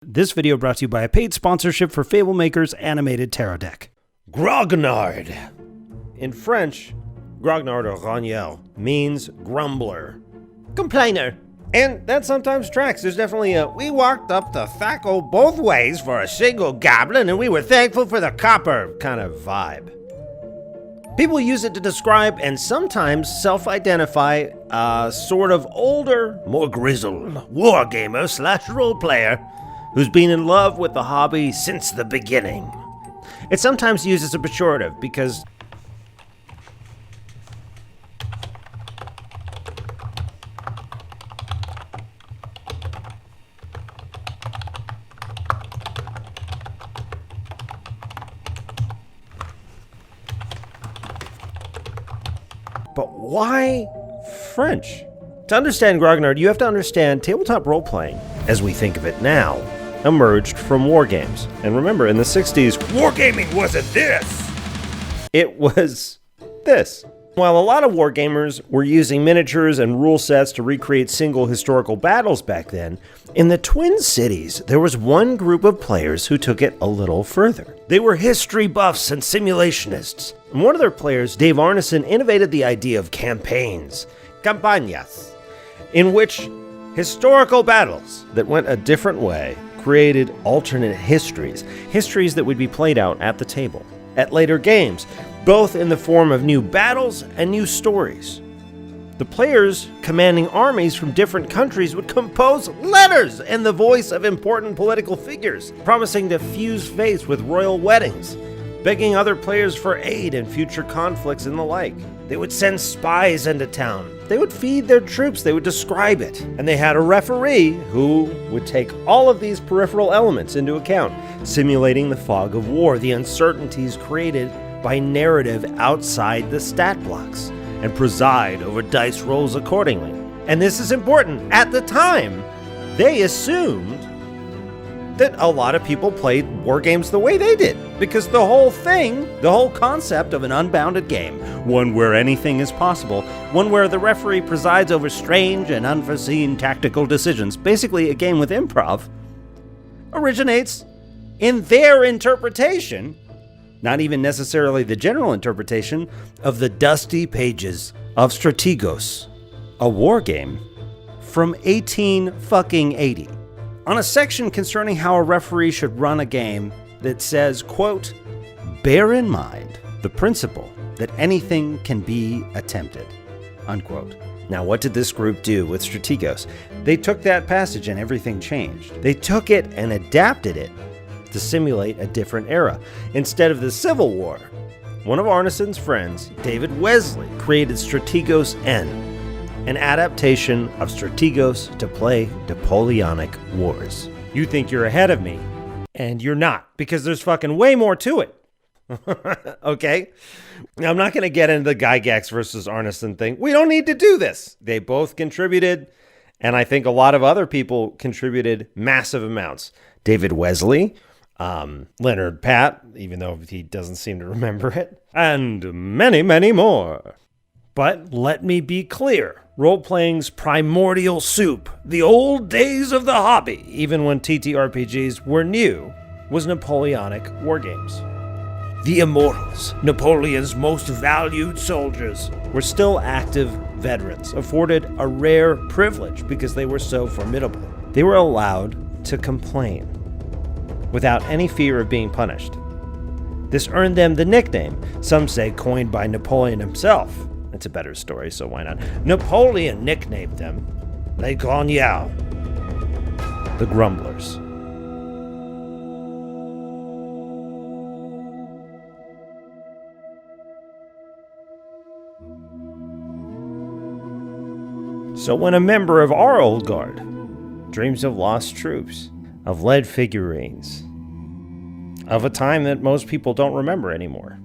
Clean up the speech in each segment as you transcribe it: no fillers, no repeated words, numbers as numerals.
This video brought to you by a paid sponsorship for Fablemaker's animated tarot deck. Grognard. In French, Grognard or Grognard means grumbler, complainer. And that sometimes tracks. There's definitely a, we walked up the Thaco both ways for a single goblin and we were thankful for the copper kind of vibe. People use it to describe and sometimes self-identify a sort of older, more grizzled wargamer slash roleplayer who's been in love with the hobby since the beginning. It's sometimes used as a pejorative because but why French? To understand Grognard, you have to understand tabletop role-playing, as we think of it now, emerged from wargames. And remember, in the 60s, wargaming wasn't this! It was this. While a lot of wargamers were using miniatures and rule sets to recreate single historical battles back then, in the Twin Cities, there was one group of players who took it a little further. They were history buffs and simulationists. And one of their players, Dave Arneson, innovated the idea of campaigns, campañas, in which historical battles that went a different way created alternate histories that would be played out at the table, at later games, both in the form of new battles and new stories. The players commanding armies from different countries would compose letters in the voice of important political figures, promising to fuse faith with royal weddings, begging other players for aid in future conflicts and the like. They would send spies into town. They would feed their troops. They would describe it. And they had a referee who would take all of these peripheral elements into account, simulating the fog of war, the uncertainties created by narrative outside the stat blocks, and preside over dice rolls accordingly. And this is important. At the time, they assumed that a lot of people played war games the way they did, because the whole thing, the whole concept of an unbounded game, one where anything is possible, one where the referee presides over strange and unforeseen tactical decisions, basically a game with improv, originates in their interpretation, not even necessarily the general interpretation, of the dusty pages of Strategos, a war game from 1880. On a section concerning how a referee should run a game that says, quote, "Bear in mind the principle that anything can be attempted," unquote. Now, what did this group do with Strategos? They took that passage and everything changed. They took it and adapted it to simulate a different era. Instead of the Civil War, one of Arneson's friends, David Wesley, created Strategos N, an adaptation of Strategos to play Napoleonic Wars. You think you're ahead of me, and you're not, because there's fucking way more to it. Okay? Now, I'm not going to get into the Gygax versus Arneson thing. We don't need to do this. They both contributed, and I think a lot of other people contributed massive amounts. David Wesley, Leonard Pat, even though he doesn't seem to remember it, and many, many more. But let me be clear, role-playing's primordial soup, the old days of the hobby, even when TTRPGs were new, was Napoleonic wargames. The Immortals, Napoleon's most valued soldiers, were still active veterans, afforded a rare privilege because they were so formidable. They were allowed to complain without any fear of being punished. This earned them the nickname, some say coined by Napoleon himself. It's a better story, so why not? Napoleon nicknamed them Les Grognards, the Grumblers. So when a member of our old guard dreams of lost troops, of lead figurines, of a time that most people don't remember anymore,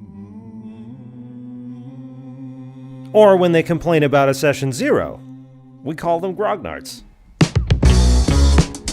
or when they complain about a session 0, we call them grognards.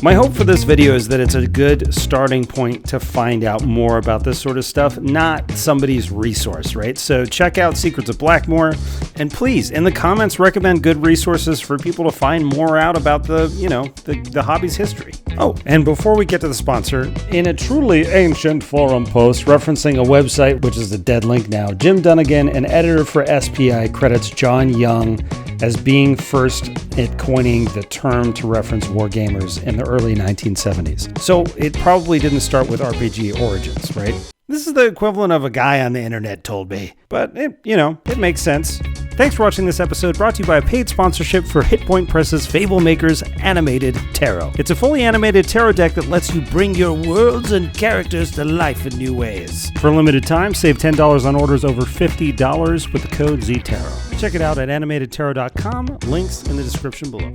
My hope for this video is that it's a good starting point to find out more about this sort of stuff, not somebody's resource, right? So check out Secrets of Blackmoor, and please, in the comments, recommend good resources for people to find more out about the hobby's history. Oh, and before we get to the sponsor, in a truly ancient forum post referencing a website, which is a dead link now, Jim Dunnigan, an editor for SPI, credits John Young as being first at coining the term to reference wargamers in the early 1970s. So it probably didn't start with RPG Origins, right? This is the equivalent of a guy on the internet told me. But, it makes sense. Thanks for watching this episode, brought to you by a paid sponsorship for Hit Point Press's Fable Maker's Animated Tarot. It's a fully animated tarot deck that lets you bring your worlds and characters to life in new ways. For a limited time, save $10 on orders over $50 with the code ZTarot. Check it out at animatedtarot.com, links in the description below.